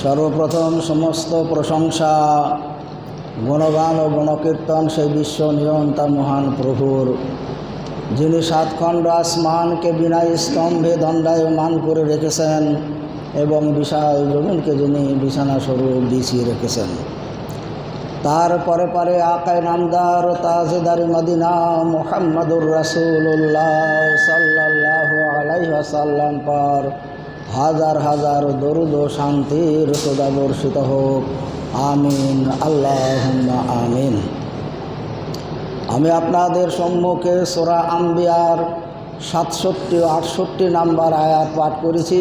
সর্বপ্রথম সমস্ত প্রশংসা গুণগান ও গুণকীর্তন সেই বিশ্ব নিয়ন্তা মহান প্রভুর, যিনি সাতখণ্ড আসমানকে বিনা স্তম্ভে দণ্ডায়মান করে রেখেছেন এবং বিশাল জমিনকে যিনি বিছানা স্বরূপ বিছিয়ে রেখেছেন। তার পরে পরে আকায় নামদার তাজদার মদিনা মুহাম্মদুর রাসূলুল্লাহ সাল্লাল্লাহু আলাইহি ওয়াসাল্লাম পর হাজার হাজার দরুদ ও শান্তির সদা বর্ষিত হোক। আমিন, আল্লাহুম্মা আমিন। আমি আপনাদের সম্মুখে সূরা আম্বিয়ার 67 ও 68 নাম্বার আয়াত পাঠ করেছি।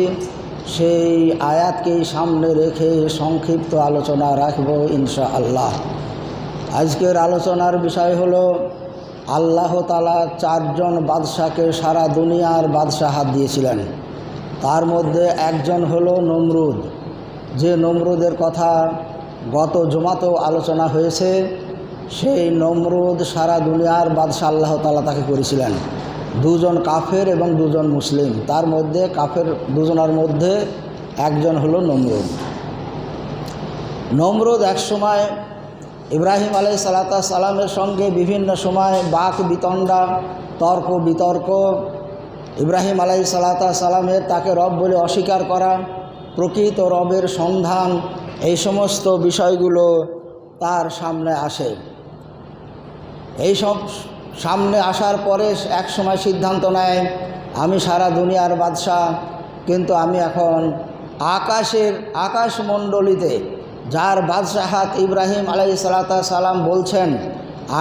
সেই আয়াতকেই সামনে রেখে সংক্ষিপ্ত আলোচনা রাখব ইনশাআল্লাহ। আজকের আলোচনার বিষয় হলো আল্লাহ তাআলা 4 জন বাদশাকে সারা দুনিয়ার বাদশাহাত দিয়েছিলেন। তার মধ্যে একজন হলো নমরুদ, যে নমরুদের কথা গত জুমাতেও আলোচনা হয়েছে। সেই নমরুদ সারা দুনিয়ার বাদশা আল্লাহ তাআলা তাকে করেছিলেন। 2 জন কাফের এবং 2 জন মুসলিম, তার মধ্যে কাফের 2 জনের মধ্যে একজন হলো নমরুদ। নমরুদ এক সময় ইব্রাহিম আলাইহিস সালামের সঙ্গে বিভিন্ন সময় বাক বিতণ্ডা, তর্ক বিতর্ক, ইব্রাহিম আলাইহিস সালামের তাকে রব বলে অস্বীকার করা, প্রকৃত রবের সন্ধান, এই সমস্ত বিষয়গুলো তার সামনে আসে। এইসব সামনে আসার পরে এক সময় সিদ্ধান্ত নেয়, আমি সারা দুনিয়ার বাদশা, কিন্তু আমি এখন আকাশমণ্ডলীতে যার বাদশাহাত ইব্রাহিম আলাইহিস সালাম বলছেন,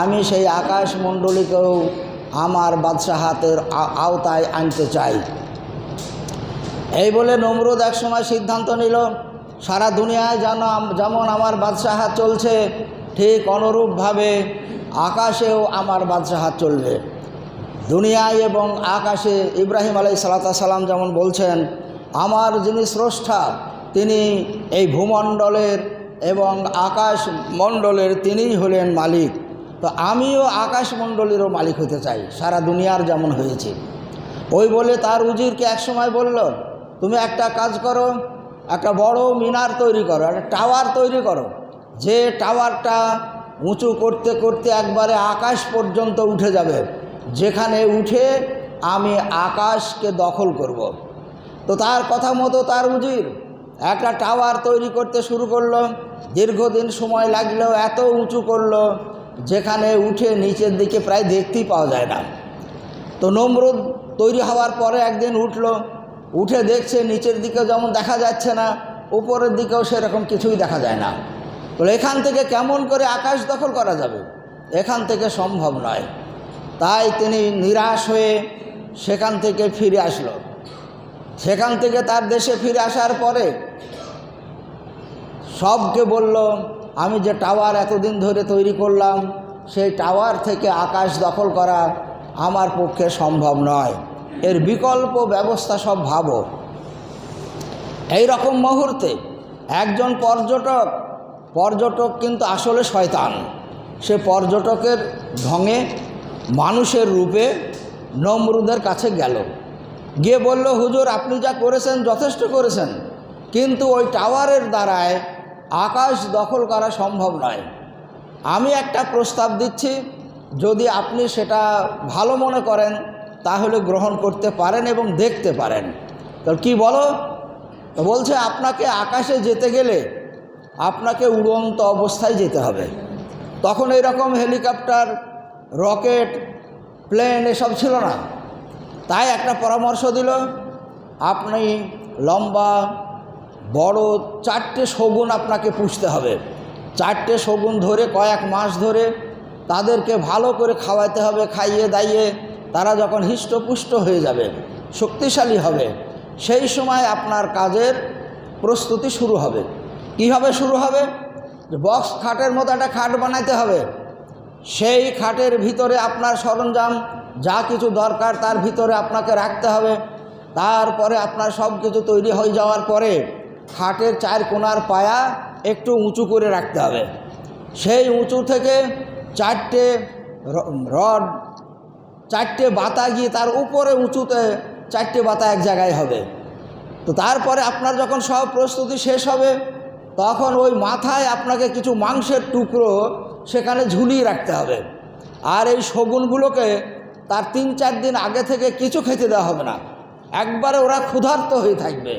আমি সেই আকাশমণ্ডলীকেও আমার বাদশাহাতের আওতায় আনতে চাই। এই বলে নমরুদ এক সময় সিদ্ধান্ত নিল, সারা দুনিয়ায় যেমন আমার বাদশাহাত চলছে, ঠিক অনুরূপভাবে আকাশেও আমার বাদশাহাত চলবে। দুনিয়ায় এবং আকাশে ইব্রাহিম আলাইহিস সালাম যেমন বলছেন, আমার যিনি স্রষ্টা তিনি এই ভূমণ্ডলের এবং আকাশমণ্ডলের তিনিই হলেন মালিক, তো আমিও আকাশমণ্ডলেরও মালিক হতে চাই, সারা দুনিয়ার যেমন হয়েছে। ওই বলে তার উজিরকে এক সময় বলল, তুমি একটা কাজ করো, একটা বড় মিনার তৈরি করো, একটা টাওয়ার তৈরি করো, যে টাওয়ারটা উঁচু করতে করতে একবারে আকাশ পর্যন্ত উঠে যাবে, যেখানে উঠে আমি আকাশকে দখল করব। তো তার কথা মতো তার উজির একটা টাওয়ার তৈরি করতে শুরু করলো। দীর্ঘদিন সময় লাগলেও এত উঁচু করলো যেখানে উঠে নিচের দিকে প্রায় দেখতেই পাওয়া যায় না। তো নমরুদ তৈরি হওয়ার পরে একদিন উঠে দেখছে নিচের দিকে যেমন দেখা যাচ্ছে না, উপরের দিকেও সেরকম কিছুই দেখা যায় না। তো এখান থেকে কেমন করে আকাশ দখল করা যাবে, এখান থেকে সম্ভব নয়। তাই তিনি নিরাশ হয়ে সেখান থেকে ফিরে আসলো। সেখান থেকে তার দেশে ফিরে আসার পরে সবকে বলল, আমি যে টাওয়ার এতদিন ধরে তৈরি করলাম, সেই টাওয়ার থেকে আকাশ দখল করা আমার পক্ষে সম্ভব নয়, এর বিকল্প ব্যবস্থা সব ভাবো। এই রকম মুহূর্তে একজন পর্যটক কিন্তু আসলে শয়তান, সে পর্যটকের ঢঙে মানুষের রূপে নমরুদের কাছে গেল, গিয়ে বলল, হুজুর আপনি যা করেছেন যথেষ্ট করেছেন, কিন্তু ওই টাওয়ারের দ্বারায় আকাশ দখল করা সম্ভব নয়। আমি একটা প্রস্তাব দিচ্ছি, যদি আপনি সেটা ভালো মনে করেন তাহলে গ্রহণ করতে পারেন এবং দেখতে পারেন। তো কি বলো? তো বলছে, আপনাকে আকাশে যেতে গেলে আপনাকে উড়ন্ত অবস্থায় যেতে হবে। তখন এইরকম হেলিকপ্টার, রকেট, প্লেন এসব ছিল না। তাই একটা পরামর্শ দিল, আপনি লম্বা বড় 4টে শগুন আপনাকে পুষতে হবে। 4টে শগুন ধরে কয়েক মাস ধরে তাদেরকে ভালো করে খাওয়াতে হবে, খাইয়ে দাইয়ে তারা যখন হৃষ্টপুষ্ট হয়ে যাবে, শক্তিশালী হবে, সেই সময় আপনার কাজের প্রস্তুতি শুরু হবে। কীভাবে শুরু হবে? যে বক্স খাটের মতো একটা খাট বানাইতে হবে, সেই খাটের ভিতরে আপনার সরঞ্জাম যা কিছু দরকার তার ভিতরে আপনাকে রাখতে হবে। তারপরে আপনার সব কিছু তৈরি হয়ে যাওয়ার পরে খাটের 4 কোণার পায়া একটু উঁচু করে রাখতে হবে। সেই উঁচু থেকে 4টে রড, 4টে বাতা গিয়ে তার উপরে উঁচুতে 4টে বাতা এক জায়গায় হবে। তো তারপরে আপনার যখন সব প্রস্তুতি শেষ হবে, তখন ওই মাথায় আপনাকে কিছু মাংসের টুকরো সেখানে ঝুলিয়ে রাখতে হবে। আর এই শগুনগুলোকে তার 3-4 দিন আগে থেকে কিছু খেতে দেওয়া হবে না, একবারে ওরা ক্ষুধার্ত হয়ে থাকবে।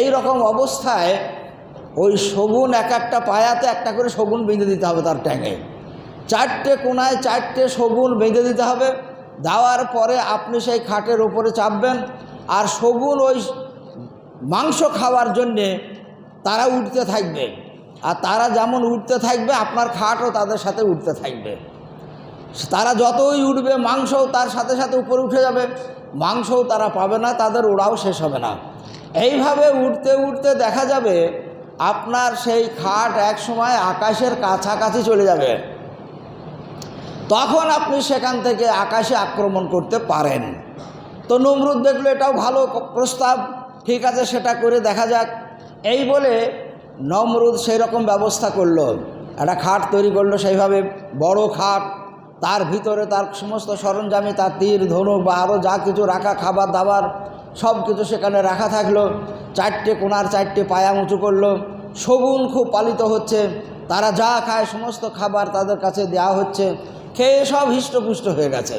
এই রকম অবস্থায় ওই শগুন এক একটা পায়াতে একটা করে শগুন বেঁধে দিতে হবে, তার ট্যাঙে 4টে কোনায় 4টে শগুন বেঁধে দিতে হবে। দেওয়ার পরে আপনি সেই খাটের উপরে চাপবেন, আর শগুন ওই মাংস খাওয়ার জন্যে তারা উঠতে থাকবে, আর তারা যেমন উঠতে থাকবে আপনার খাটও তাদের সাথে উঠতে থাকবে। তারা যতই উঠবে মাংসও তার সাথে সাথে উপরে উঠে যাবে, মাংসও তারা পাবে না, তাদের ওড়াও শেষ হবে না। এইভাবে উঠতে উঠতে দেখা যাবে আপনার সেই খাট এক সময় আকাশের কাছাকাছি চলে যাবে। তখন আপনি সেখান থেকে আকাশে আক্রমণ করতে পারেন। তো নমরুদ দেখলো এটাও ভালো প্রস্তাব, ঠিক আছে সেটা করে দেখা যাক। এই বলে নমরুদ সেই রকম ব্যবস্থা করলো, একটা খাট তৈরি করলো, সেইভাবে বড় খাট, তার ভিতরে তার সমস্ত সরঞ্জামে, তার তীর ধনুক বা আরও যা কিছু রাখা খাবার দাবার সব কিছু সেখানে রাখা থাকলো। 4টে কোণার 4টে পায়া উঁচু করলো। শগুন খুব পালিত হচ্ছে, তারা যা খায় সমস্ত খাবার তাদের কাছে দেওয়া হচ্ছে, খেয়ে সব হৃষ্টপুষ্ট হয়ে গেছে।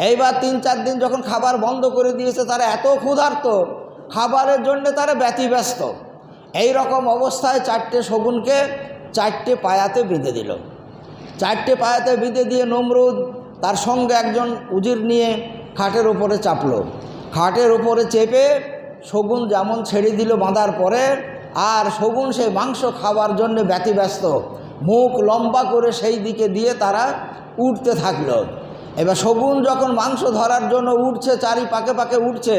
এইবার 3-4 দিন যখন খাবার বন্ধ করে দিয়েছে, তারা এত ক্ষুধার্ত, খাবারের জন্যে তারা ব্যতিব্যস্ত। এই রকম অবস্থায় 4টে শগুনকে 4টে পায়াতে বেঁধে দিল। 4টে পায়াতে বেঁধে দিয়ে নমরুদ তার সঙ্গে একজন উজির নিয়ে খাটের উপরে চাপলো। খাটের উপরে চেপে শগুন যেমন ছেড়ে দিল বাঁধার পরে, আর শগুন সেই মাংস খাওয়ার জন্য ব্যতিব্যস্ত, মুখ লম্বা করে সেই দিকে দিয়ে তারা উঠতে থাকলো। এবার শগুন যখন মাংস ধরার জন্য উঠছে, চারি পাকে পাকে উঠছে,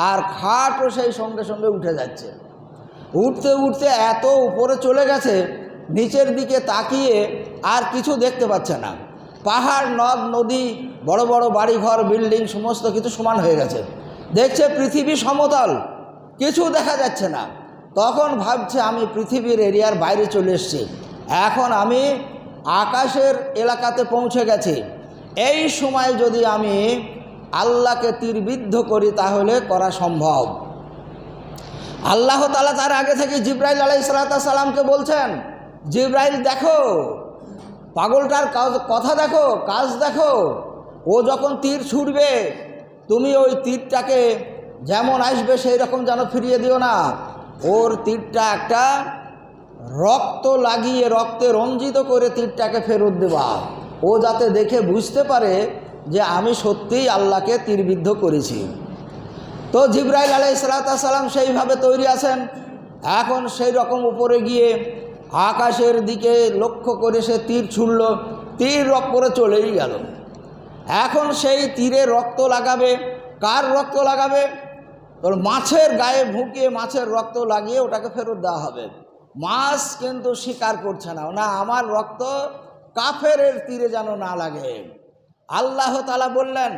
আর খাটও সেই সঙ্গে সঙ্গে উঠে যাচ্ছে। উঠতে উঠতে এত উপরে চলে গেছে, নিচের দিকে তাকিয়ে আর কিছু দেখতে পাচ্ছে না। পাহাড়, নদ, নদী, বড় বড় বাড়িঘর, বিল্ডিং সমস্ত কিছু সমান হয়ে গেছে। দেখছে পৃথিবী সমতল, কিছু দেখা যাচ্ছে না। তখন ভাবছে আমি পৃথিবীর এরিয়ার বাইরে চলে এসেছি, এখন আমি আকাশের এলাকাতে পৌঁছে গেছি। এই সময় যদি আমি আল্লাহকে তীরবিদ্ধ করি তাহলে করা সম্ভব। আল্লাহ তাআলা তার আগে থেকে জিবরাইল আলাইহিস সালামকে বলছেন, জিবরাইল দেখো পাগলটার কথা দেখো, কাজ দেখো, ও যখন তীর ছুটবে তুমি ওই তীরটাকে যেমন আসবে সেই রকম যেন ফিরিয়ে দিও না। ওর তীরটা একটা রক্ত লাগিয়ে, রক্তে রঞ্জিত করে তীরটাকে ফেরত দেবা, ও যাতে দেখে বুঝতে পারে যে আমি সত্যিই আল্লাহকে তীরবিদ্ধ করেছি। তো জিবরাইল আলাইহিস সালাম সেইভাবে তৈরি আছেন। এখন সেই রকম উপরে গিয়ে আকাশের দিকে লক্ষ্য করে সে তীর ছুড়ল, তীর উপরে চলেই গেল। এখন সেই তীরে রক্ত লাগাবে, কার রক্ত লাগাবে? তোর মাছের গায়ে ভুঁকিয়ে মাছের রক্ত লাগিয়ে ওটাকে ফেরত দেওয়া হবে। মাছ কিন্তু স্বীকার করছে না, না আমার রক্ত কাফেরের তীরে যেন না লাগে। আল্লাহ তাআলা বললেন,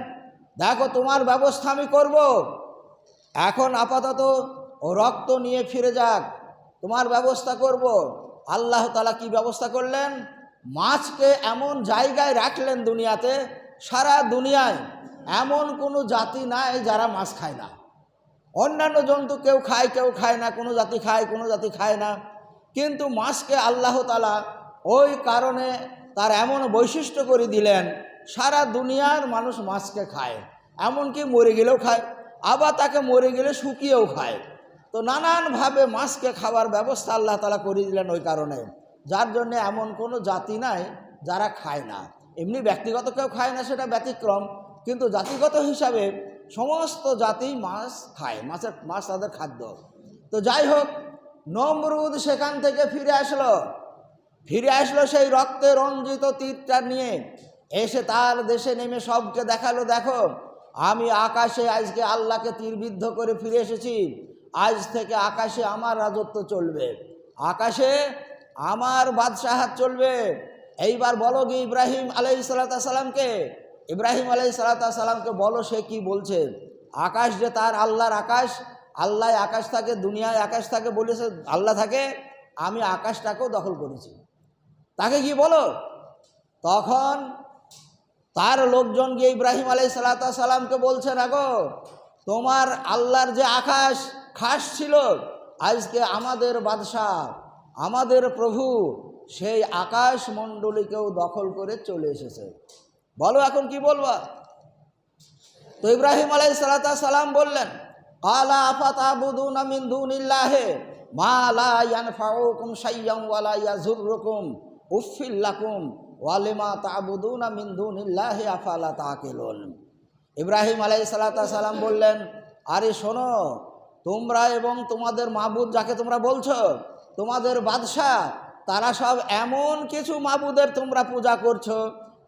দেখো তোমার ব্যবস্থা আমি করব, এখন আপাতত ও রক্ত নিয়ে ফিরে যাক, তোমার ব্যবস্থা করব। আল্লাহ তাআলা কি ব্যবস্থা করলেন? মাছকে এমন জায়গায় রাখলেন দুনিয়াতে, সারা দুনিয়ায় এমন কোনো জাতি নাই যারা মাছ খায় না। অন্যান্য জন্তু কেউ খায় কেউ খায় না, কোনো জাতি খায় কোনো জাতি খায় না, কিন্তু মাছকে আল্লাহ তাআলা ওই কারণে তার এমন বৈশিষ্ট্য করে দিলেন, সারা দুনিয়ার মানুষ মাছকে খায়, এমনকি মরে গেলেও খায়, আবার তাকে মরে গেলে শুকিয়েও খায়। তো নানানভাবে মাছকে খাওয়ার ব্যবস্থা আল্লাহ তাআলা করে দিলেন ওই কারণে, যার জন্যে এমন কোনো জাতি নাই যারা খায় না। এমনি ব্যক্তিগত কেউ খায় না সেটা ব্যতিক্রম, কিন্তু জাতিগত হিসাবে সমস্ত জাতি মাছ খায়, মাছ তাদের খাদ্য। তো যাই হোক, নমরুদ সেখান থেকে ফিরে আসলো সেই রক্তে রঞ্জিত তীরটা নিয়ে, এসে তার দেশে নেমে সবকে দেখালো, দেখো আমি আকাশে আজকে আল্লাহকে তীরবিদ্ধ করে ফিরে এসেছি, আজ থেকে আকাশে আমার রাজত্ব চলবে, আকাশে আমার বাদশাহাত চলবে। এইবার বলো গি ইব্রাহিম আলাইহিস সালামকে, ইব্রাহিম আলাইহিস সালামকে বলো সে কি বলছে। আকাশ যে তার আল্লাহর আকাশ, আল্লাহ আকাশ থাকে, দুনিয়ায় আকাশ থাকে বলেছে আল্লাহ থাকে, আমি আকাশটাকেও দখল করেছি, তাকে কি বলো। তখন তার লোকজন গিয়ে ইব্রাহিম আলাইহিস সালামকে বলছে, দেখো তোমার আল্লাহর যে আকাশ খাস ছিল, আজকে আমাদের বাদশাহ আমাদের প্রভু সেই আকাশমণ্ডলীকেও দখল করে চলে এসেছে। বলো এখন কি বলবা? তো ইব্রাহিম আলাইহিস সালাম বললেন, কালা আফাতাবুদুনা মিন দুনিল্লাহি মা লা ইয়ানফাউকুম শাইয়্যান ওয়া লা ইয়াযুররুকুম উফফিল লাকুম ওয়া লিমা তা'বুদুনা মিন দুনিল্লাহি আফালা তাকিলুন। ইব্রাহিম আলাইহিস সালাম বললেন, আরে শোনো, তোমরা এবং তোমাদের মাবুদ যাকে তোমরা বলছো, তোমাদের বাদশাহ, তারা সব এমন কিছু মাবুদের তোমরা পূজা করছো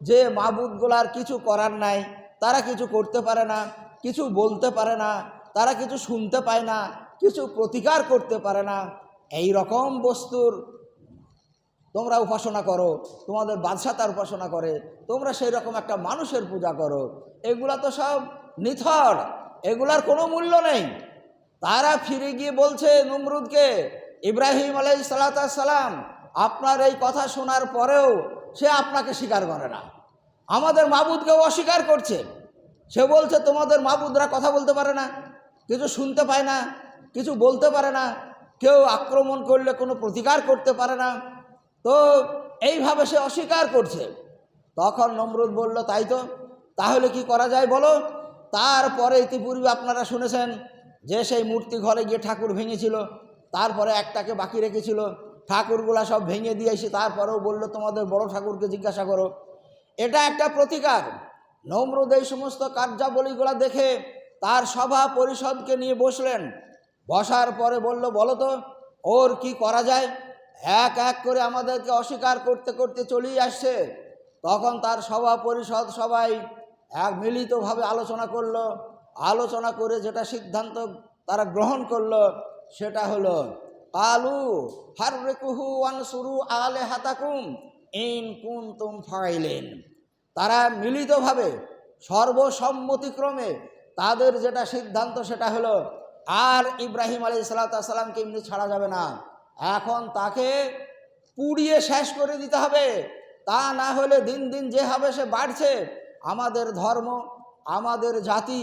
যে মাবুদগুলার কিছু করার নাই, তারা কিছু করতে পারে না, কিছু বলতে পারে না, তারা কিছু শুনতে পায় না, কিছু প্রতিকার করতে পারে না। এই রকম বস্তুর তোমরা উপাসনা করো, তোমাদের বাদশাহ তার উপাসনা করে, তোমরা সেই রকম একটা মানুষের পূজা করো। এগুলা তো সব নিথর, এগুলার কোনো মূল্য নেই। তারা ফিরে গিয়ে বলছে নমরুদকে, ইব্রাহিম আলাইহিস সালাম আপনার এই কথা শোনার পরেও সে আপনাকে স্বীকার করে না, আমাদের মাবুদকেও অস্বীকার করছে। সে বলছে তোমাদের মাবুদরা কথা বলতে পারে না, কিছু শুনতে পায় না, কিছু বলতে পারে না, কেউ আক্রমণ করলে কোনো প্রতিকার করতে পারে না। তো এইভাবে সে অস্বীকার করছে। তখন নমরুদ বলল, তাই তো, তাহলে কি করা যায় বলো? তারপরে ইতিপূর্বে আপনারা শুনেছেন যে সেই মূর্তি ঘরে গিয়ে ঠাকুর ভেঙেছিল, তারপরে একটাকে বাকি রেখেছিল, ঠাকুরগুলা সব ভেঙে দিয়ে এসে তারপরেও বলল তোমাদের বড় ঠাকুরকে জিজ্ঞাসা করো। এটা একটা প্রতিকার। নমরুদ এই সমস্ত কার্যাবলীগুলা দেখে তার সভা পরিষদকে নিয়ে বসলেন। বসার পরে বলল, বলো তো ওর কি করা যায়? এক এক করে আমাদেরকে অস্বীকার করতে করতে চলেই আসছে। তখন তার সভা পরিষদ সবাই এক মিলিতভাবে আলোচনা করলো। আলোচনা করে যেটা সিদ্ধান্ত তারা গ্রহণ করলো সেটা হলো, কালু হাররিকুহু ওয়ানসুরু আলিহাতাকুম ইন কুনতুম ফাইলিন। তারা মিলিতভাবে সর্বসম্মতিক্রমে তাদের যেটা সিদ্ধান্ত সেটা হলো, আর ইব্রাহিম আলাইহিস সালামকে এমনি ছাড়া যাবে না, এখন তাকে পুড়িয়ে শেষ করে দিতে হবে। তা না হলে দিন দিন যেভাবে সে বাড়ছে, আমাদের ধর্ম, আমাদের জাতি,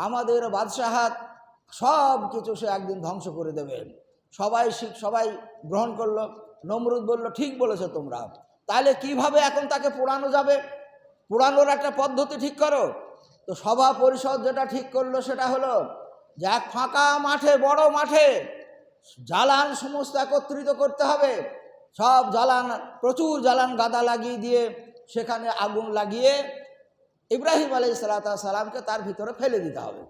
আমাদের বাদশাহাত সব কিছু সে একদিন ধ্বংস করে দেবে। সবাই গ্রহণ করলো। নমরুদ বলল, ঠিক বলেছো তোমরা, তাহলে কিভাবে এখন তাকে পোড়ানো যাবে? পোড়ানোর একটা পদ্ধতি ঠিক করো। তো সভা পরিষদ যেটা ঠিক করলো সেটা হলো যে এক ফাঁকা মাঠে, বড় মাঠে জ্বালান সমস্ত একত্রিত করতে হবে। সব জ্বালান, প্রচুর জ্বালান গাদা লাগিয়ে দিয়ে সেখানে আগুন লাগিয়ে ইব্রাহিম আলাইহিস সালামকে তার ভিতরে ফেলে দিতে হবে,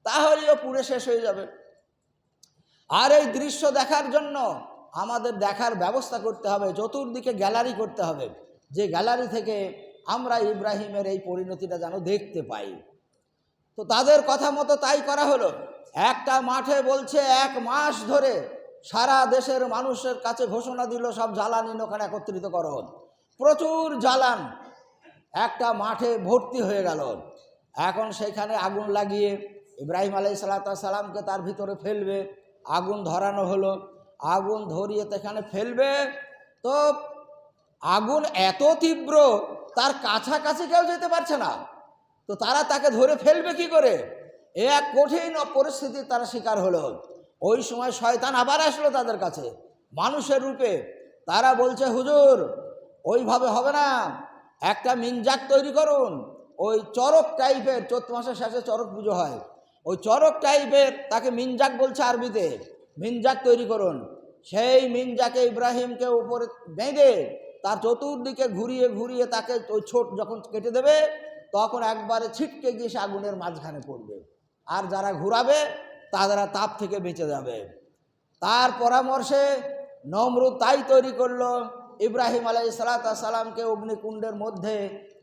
তাহলেও পুড়ে শেষ হয়ে যাবে। আর এই দৃশ্য দেখার জন্য আমাদের দেখার ব্যবস্থা করতে হবে, চতুর্দিকে গ্যালারি করতে হবে, যে গ্যালারি থেকে আমরা ইব্রাহিমের এই পরিণতিটা যেন দেখতে পাই। তো তাদের কথা মতো তাই করা হলো। একটা মাঠে বলছে 1 মাস ধরে সারা দেশের মানুষের কাছে ঘোষণা দিল, সব জ্বালানি ওখানে একত্রিত করো। প্রচুর জ্বালান একটা মাঠে ভর্তি হয়ে গেল। এখন সেখানে আগুন লাগিয়ে ইব্রাহিম আলাইহিস সালামকে তার ভিতরে ফেলবে। আগুন ধরানো হলো, আগুন ধরিয়ে সেখানে ফেলবে। তো আগুন এত তীব্র, তার কাছাকাছি কেউ যেতে পারছে না। তো তারা তাকে ধরে ফেলবে কি করে? এক কঠিন পরিস্থিতির তারা শিকার হলো। ওই সময় শয়তান আবার আসলো তাদের কাছে মানুষের রূপে। তারা বলছে, হুজুর ওইভাবে হবে না, একটা মিনজাক তৈরি করুন, ওই চরক টাইপের, চৈত্র মাসের শেষে চরক পুজো হয়, ওই চরক টাইপের, তাকে মিনজাক বলছে আরবিতে, মিনজাক তৈরি করুন। সেই মিনজাকে ইব্রাহিমকে উপরে বেঁধে তার চতুর্দিকে ঘুরিয়ে ঘুরিয়ে তাকে ওই ছোট যখন কেটে দেবে, তখন একবারে ছিটকে গিয়ে সে আগুনের মাঝখানে পড়বে। আর যারা ঘুরাবে তারা তাপ থেকে বেঁচে যাবে। তার পরামর্শে নমরুদ তাই তৈরি করলো, ইব্রাহিম আলাইহিস সালামকে অগ্নিকুণ্ডের মধ্যে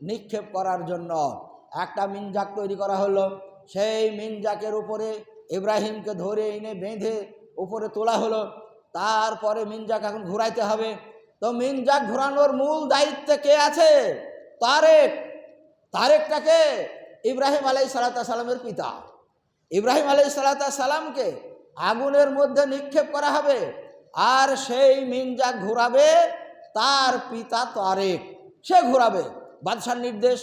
নিক্ষেপ করার জন্য একটা মিনজাক তৈরি করা হলো। সেই মিনজাকের উপরে ইব্রাহিমকে ধরে এনে বেঁধে উপরে তোলা হলো। তারপরে মিনজাক এখন ঘুরাইতে হবে। তো মিনজাক ঘোরানোর মূল দায়িত্বে কে আছে? তারেকটাকে ইব্রাহিম আলাইহিস সালামের পিতা। ইব্রাহিম আলাইহিস সালামকে আগুনের মধ্যে নিক্ষেপ করা হবে, আর সেই মিনজাক ঘোরাবে তার পিতা তারেক, সে ঘোরাবে। বাদশার নির্দেশ,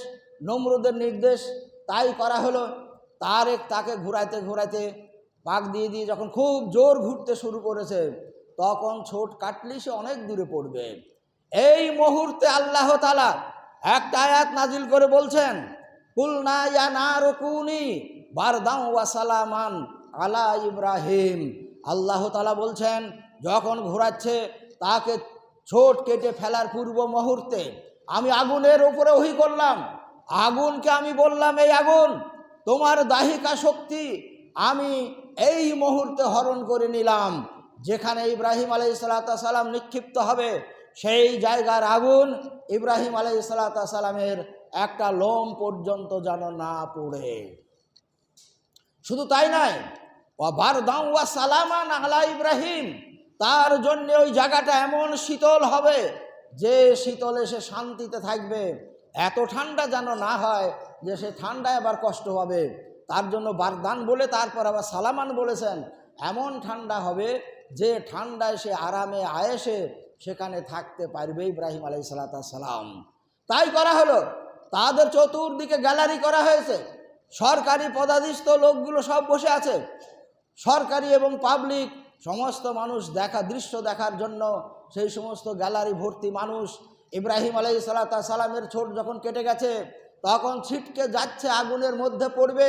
নমরুদের নির্দেশ, তাই করা হলো। তারেক তাকে ঘুরাইতে ঘুরাইতে পাক দিয়ে দিয়ে যখন খুব জোর ঘুরতে শুরু করেছে, তখন ছোট কাটলি সে অনেক দূরে পড়বে। এই মুহূর্তে আল্লাহ তাআলা একটা আয়াত নাজিল করে বলছেন, কুলনা ইয়া নারু কুনি বারদাও ওয়া সালামান আলা ইব্রাহিম। আল্লাহ তাআলা বলছেন, যখন ঘোরাচ্ছে তাকে ছোট কেটে ফেলার পূর্ব মুহূর্তে আমি আগুনের উপরে ওহী করলাম। আগুনকে আমি বললাম, এই আগুন, তোমার দাহিকা শক্তি আমি এই মুহূর্তে হরণ করে নিলাম। যেখানে ইব্রাহিম আলাইহিসসালাম নিক্ষিপ্ত হবে সেই জায়গার আগুন ইব্রাহিম আলাইহিসসালামের একটা লোম পর্যন্ত যেন না পড়ে। শুধু তাই নয়, বারদাও ওয়া সালামান আলা ইব্রাহিম, তার জন্য ওই জায়গাটা এমন শীতল হবে যে শীতলে সে শান্তিতে থাকবে। এত ঠান্ডা যেন না হয় যে সে ঠান্ডায় আবার কষ্ট পাবে, তার জন্য বারদান বলে তারপর আবার সালামান বলেছেন। এমন ঠান্ডা হবে যে ঠান্ডায় সে আরামে আয়েসে সেখানে থাকতে পারবে ইব্রাহিম আলাইহিসসালাম। তাই করা হলো, তাদের চতুর্দিকে গ্যালারি করা হয়েছে, সরকারি পদাধিস্থ লোকগুলো সব বসে আছে, সরকারি এবং পাবলিক সমস্ত মানুষ দৃশ্য দেখার জন্য সেই সমস্ত গ্যালারি ভর্তি মানুষ। ইব্রাহিম আলাইহিসসালামের ছোট যখন কেটে গেছে তখন ছিটকে যাচ্ছে, আগুনের মধ্যে পড়বে।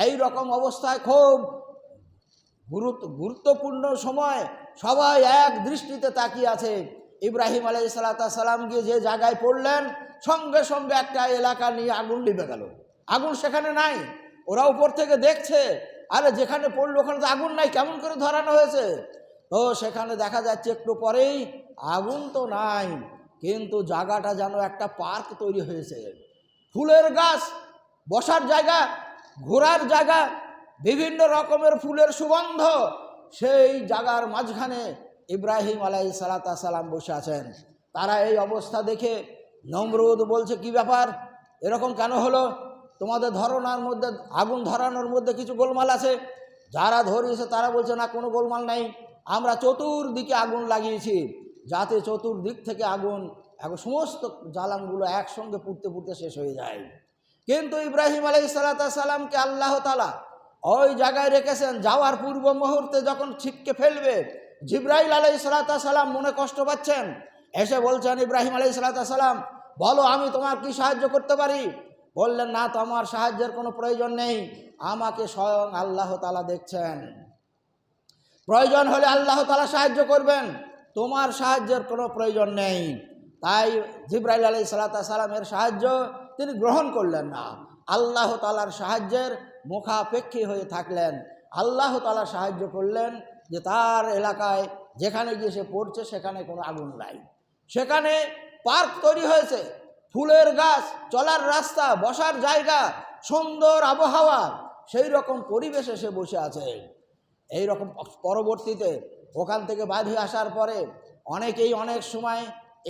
এই রকম অবস্থায় খুব গুরুত্বপূর্ণ সময়, সবাই এক দৃষ্টিতে তাকিয়ে আছে। ইব্রাহিম আলাইহিসসালাম গিয়ে যে জায়গায় পড়লেন সঙ্গে সঙ্গে একটা এলাকা নিয়ে আগুন লিভে গেল। আগুন সেখানে নাই, ওরা উপর থেকে দেখছে, আরে যেখানে পড়লো ওখানে তো আগুন নাই, কেমন করে ধরানো হয়েছে? তো সেখানে দেখা যাচ্ছে একটু পরেই আগুন তো নাই, কিন্তু জায়গাটা যেন একটা পার্ক তৈরি হয়েছে। ফুলের গাছ, বসার জায়গা, ঘোরার জায়গা, বিভিন্ন রকমের ফুলের সুগন্ধ, সেই জায়গার মাঝখানে ইব্রাহিম আলাইহিসসালাম বসে আছেন। তারা এই অবস্থা দেখে নমরুদ বলছে, কি ব্যাপার, এরকম কেন হলো? তোমাদের ধরানোর মধ্যে, আগুন ধরানোর মধ্যে কিছু গোলমাল আছে? যারা ধরিয়েছে তারা বলছে, না, কোনো গোলমাল নাই, আমরা চতুর্দিকে আগুন লাগিয়েছি যাতে চতুর্দিক থেকে আগুন সমস্ত জ্বালানগুলো একসঙ্গে পুড়তে পুড়তে শেষ হয়ে যায়। কিন্তু ইব্রাহিম আলাইহিসসালামকে আল্লাহ তাআলা ওই জায়গায় রেখেছেন। যাওয়ার পূর্ব মুহূর্তে যখন ছিটকে ফেলবে, জিবরাইল আলাইহিসসালাম মনে কষ্ট পাচ্ছেন, এসে বলছেন, ইব্রাহিম আলাইহিসসালাম, বলো আমি তোমার কি সাহায্য করতে পারি? বললেন, না, তোমার সাহায্যের কোনো প্রয়োজন নেই, আমাকে স্বয়ং আল্লাহ তাআলা দেখছেন, প্রয়োজন হলে আল্লাহ তাআলা সাহায্য করবেন, তোমার সাহায্যের কোনো প্রয়োজন নেই। তাই জিবরাইল আলাইহিসসালামের সাহায্য তিনি গ্রহণ করলেন না, আল্লাহ তাআলার সাহায্যের মুখাপেক্ষী হয়ে থাকলেন। আল্লাহ তাআলা সাহায্য করলেন যে তার এলাকায় যেখানে গিয়ে সে পড়ছে সেখানে কোনো আগুন নাই, সেখানে পার্ক তৈরি হয়েছে, ফুলের গাছ, চলার রাস্তা, বসার জায়গা, সুন্দর আবহাওয়া, সেই রকম পরিবেশে সে বসে আছে। এই রকম পরবর্তীতে ওখান থেকে বাড়ি আসার পরে অনেকেই অনেক সময়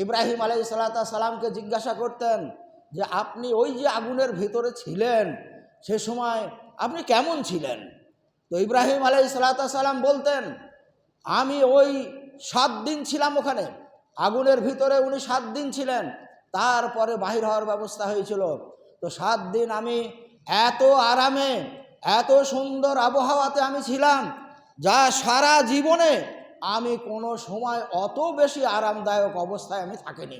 ইব্রাহিম আলাইহিসসালামকে জিজ্ঞাসা করতেন যে আপনি ওই যে আগুনের ভিতরে ছিলেন সে সময় আপনি কেমন ছিলেন? তো ইব্রাহিম আলাইহিসসালাম বলতেন, আমি ওই 7 দিন ছিলাম ওখানে আগুনের ভিতরে, উনি 7 দিন ছিলেন, তারপরে বাহির হওয়ার ব্যবস্থা হয়েছিল। তো 7 দিন আমি এত আরামে, এত সুন্দর আবহাওয়াতে আমি ছিলাম যা সারা জীবনে আমি কোনো সময় অত বেশি আরামদায়ক অবস্থায় আমি থাকিনি।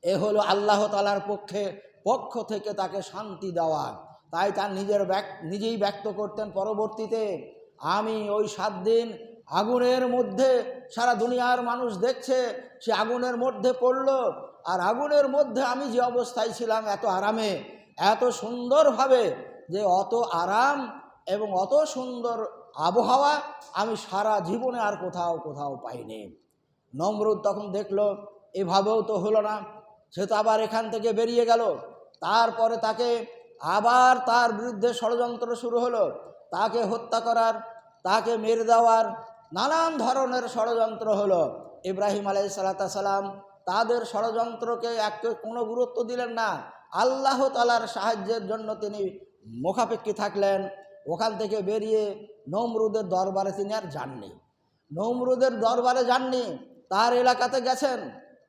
এ হলো আল্লাহ তাআলার পক্ষ থেকে তাকে শান্তি দেওয়া। তাই তার নিজেই ব্যক্ত করতেন পরবর্তীতে, আমি ওই 7 দিন আগুনের মধ্যে, সারা দুনিয়ার মানুষ দেখছে সে আগুনের মধ্যে পড়ল, আর আগুনের মধ্যে আমি যে অবস্থায় ছিলাম এত আরামে, এত সুন্দরভাবে, যে অত আরাম এবং অত সুন্দর আবহাওয়া আমি সারা জীবনে আর কোথাও পাইনি। নমরুদ তখন দেখলো এভাবেও তো হলো না, সে তো আবার এখান থেকে বেরিয়ে গেল। তারপরে তাকে আবার তার বিরুদ্ধে ষড়যন্ত্র শুরু হলো, তাকে হত্যা করার, তাকে মেরে দেওয়ার নানান ধরনের ষড়যন্ত্র হলো। ইব্রাহিম আলাইহিসসালাম তাদের ষড়যন্ত্রকে কোনো গুরুত্ব দিলেন না, আল্লাহ তাআলার সাহায্যের জন্য তিনি মুখাপেক্ষী থাকলেন। ওখান থেকে বেরিয়ে নমরুদের দরবারে তিনি আর যাননি, নমরুদের দরবারে যাননি, তার এলাকাতে গেছেন,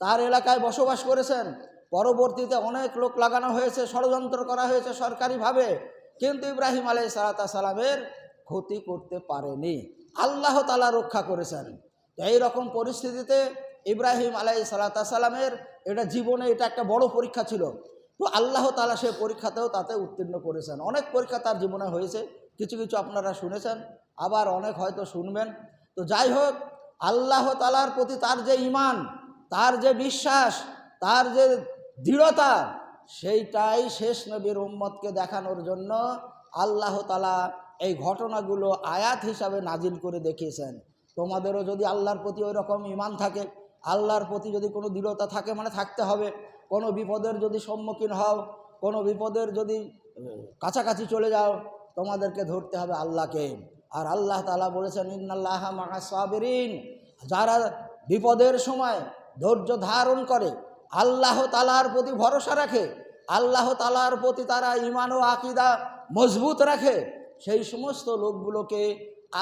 তার এলাকায় বসবাস করেছেন। পরবর্তীতে অনেক লোক লাগানো হয়েছে, ষড়যন্ত্র করা হয়েছে সরকারিভাবে, কিন্তু ইব্রাহিম আলাইহিসসালামের ক্ষতি করতে পারেনি। আল্লাহ তাআলা রক্ষা করেছেন। তো এইরকম পরিস্থিতিতে ইব্রাহিম আলাইহিস সালামের এটা জীবনে এটা একটা বড় পরীক্ষা ছিল। তো আল্লাহ তাআলা সেই পরীক্ষাতেও তাতে উত্তীর্ণ করেছেন। অনেক পরীক্ষা তার জীবনে হয়েছে, কিছু কিছু আপনারা শুনেছেন, আবার অনেক হয়তো শুনবেন। তো যাই হোক, আল্লাহ তাআলার প্রতি তার যে ঈমান, তার যে বিশ্বাস, তার যে দৃঢ়তা, সেইটাই শেষ নবীর উম্মতকে দেখানোর জন্য আল্লাহ তাআলা এই ঘটনাগুলো আয়াত হিসাবে নাজিল করে দেখিয়েছেন। তোমাদেরও যদি আল্লাহর প্রতি ওই রকম ঈমান থাকে, আল্লাহর প্রতি যদি কোনো দৃঢ়তা থাকে, মানে থাকতে হবে। কোনো বিপদের যদি সম্মুখীন হও, কোনো বিপদের যদি কাছাকাছি চলে যাও, তোমাদেরকে ধরতে হবে আল্লাহকে। আর আল্লাহ তাআলা বলেছেন, ইন্নাল্লাহা মাআস সাবিরিন, যারা বিপদের সময় ধৈর্য ধারণ করে, আল্লাহ তাআলার প্রতি ভরসা রাখে, আল্লাহ তাআলার প্রতি তারা ঈমান ও আকীদা মজবুত রাখে, সেই সমস্ত লোকগুলোকে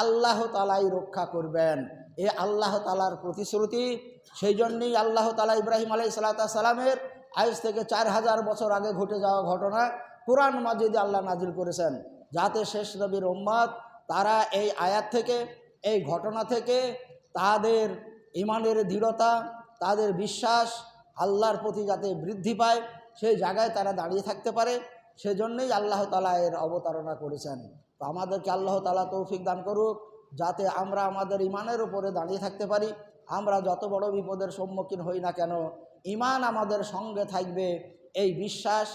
আল্লাহ তাআলাই রক্ষা করবেন। এ আল্লাহ তাআলার প্রতিশ্রুতি। সেই জন্যেই আল্লাহ তাআলা ইব্রাহিম আলাইহিস সালামের আজ থেকে 4000 বছর আগে ঘটে যাওয়া ঘটনা কুরআন মাজিদে আল্লাহ নাজিল করেছেন, যাতে শেষ নবীর উম্মত তারা এই আয়াত থেকে, এই ঘটনা থেকে তাদের ঈমানের দৃঢ়তা, তাদের বিশ্বাস আল্লাহর প্রতি যাতে বৃদ্ধি পায়, সেই জায়গায় তারা দাঁড়িয়ে থাকতে পারে। সেজন্যই আল্লাহ তাআলা এর অবতারণা করেছেন। তো আমাদেরকে আল্লাহ তাআলা তৌফিক দান করুক, যাতে আমরা আমাদের ঈমানের উপরে দাঁড়িয়ে থাকতে পারি। আমরা যত বড় বিপদের সম্মুখীন হই না কেন, ঈমান আমাদের সঙ্গে থাকবে, এই বিশ্বাস,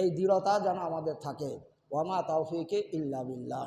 এই দৃঢ়তা যেন আমাদের থাকে। ওয়ামা তাওফিকে ইল্লা বিল্লাহ।